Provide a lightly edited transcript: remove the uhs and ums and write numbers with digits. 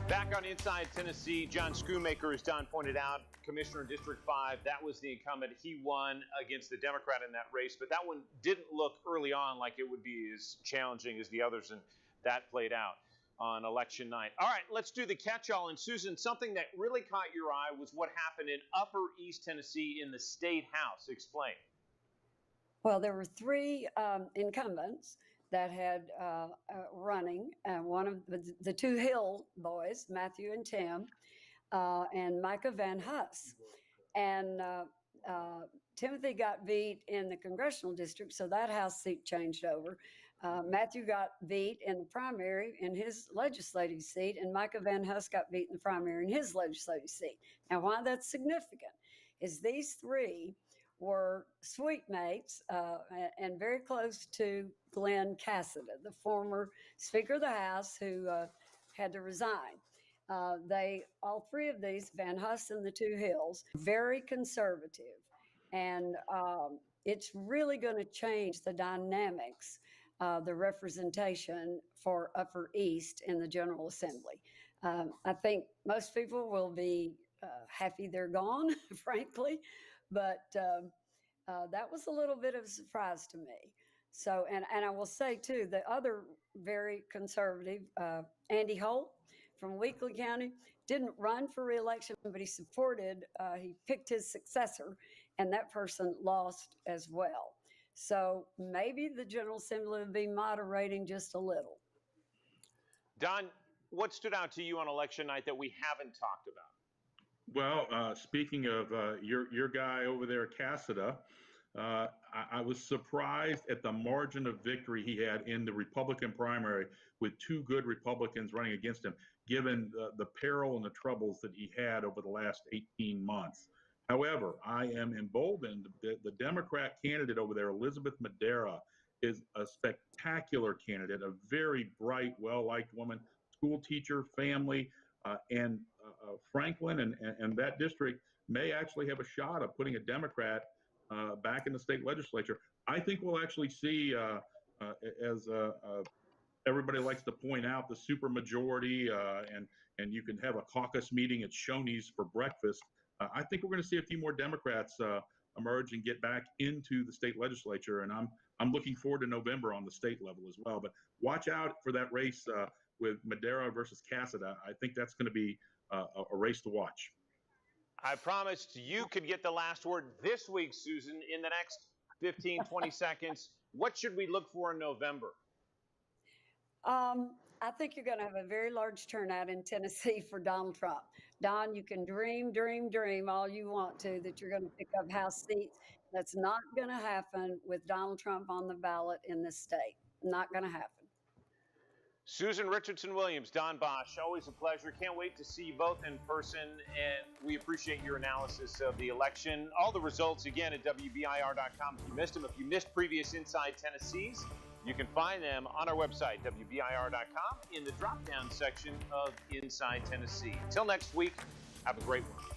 Back on Inside Tennessee, John Schoonmaker, as Don pointed out, Commissioner in District 5, that was the incumbent. He won against the Democrat in that race, but that one didn't look early on like it would be as challenging as the others, and that played out on election night. All right, let's do the catch-all. And Susan, something that really caught your eye was what happened in Upper East Tennessee in the State House. Explain. Well, there were three incumbents that had running, one of the two Hill boys, Matthew and Tim, and Micah Van Huss. And Timothy got beat in the congressional district, so that House seat changed over. Matthew got beat in the primary in his legislative seat, and Micah Van Huss got beat in the primary in his legislative seat. Now, why that's significant is these three were suite mates and very close to Glenn Cassidy, the former Speaker of the House who had to resign. All three of these, Van Huss and the two Hills, very conservative. And it's really going to change the dynamics, the representation for Upper East in the General Assembly. I think most people will be happy they're gone, frankly, but that was a little bit of a surprise to me. So, and I will say too, the other very conservative, Andy Holt from Weakley County, didn't run for re-election, but he supported, he picked his successor, and that person lost as well. So maybe the General Assembly will be moderating just a little. Don, what stood out to you on election night that we haven't talked about? Well, speaking of your guy over there, Cassidy, I was surprised at the margin of victory he had in the Republican primary with two good Republicans running against him, given the peril and the troubles that he had over the last 18 months. However, I am emboldened that the Democrat candidate over there, Elizabeth Madera, is a spectacular candidate, a very bright, well-liked woman, school teacher, family, and Franklin and that district may actually have a shot of putting a Democrat back in the state legislature. I think we'll actually see, as everybody likes to point out, the supermajority, and you can have a caucus meeting at Shoney's for breakfast. I think we're going to see a few more Democrats emerge and get back into the state legislature, and I'm looking forward to November on the state level as well. But watch out for that race with Madera versus Cassidy. I think that's going to be a race to watch. I promised you could get the last word this week, Susan, in the next 15, 20 seconds. What should we look for in November? I think you're going to have a very large turnout in Tennessee for Donald Trump. Don, you can dream all you want to that you're going to pick up House seats. That's not going to happen with Donald Trump on the ballot in this state. Not going to happen. Susan Richardson-Williams, Don Bosch, always a pleasure. Can't wait to see you both in person, and we appreciate your analysis of the election. All the results, again, at WBIR.com if you missed them. If you missed previous Inside Tennessee's, you can find them on our website, WBIR.com, in the drop-down section of Inside Tennessee. Until next week, have a great one.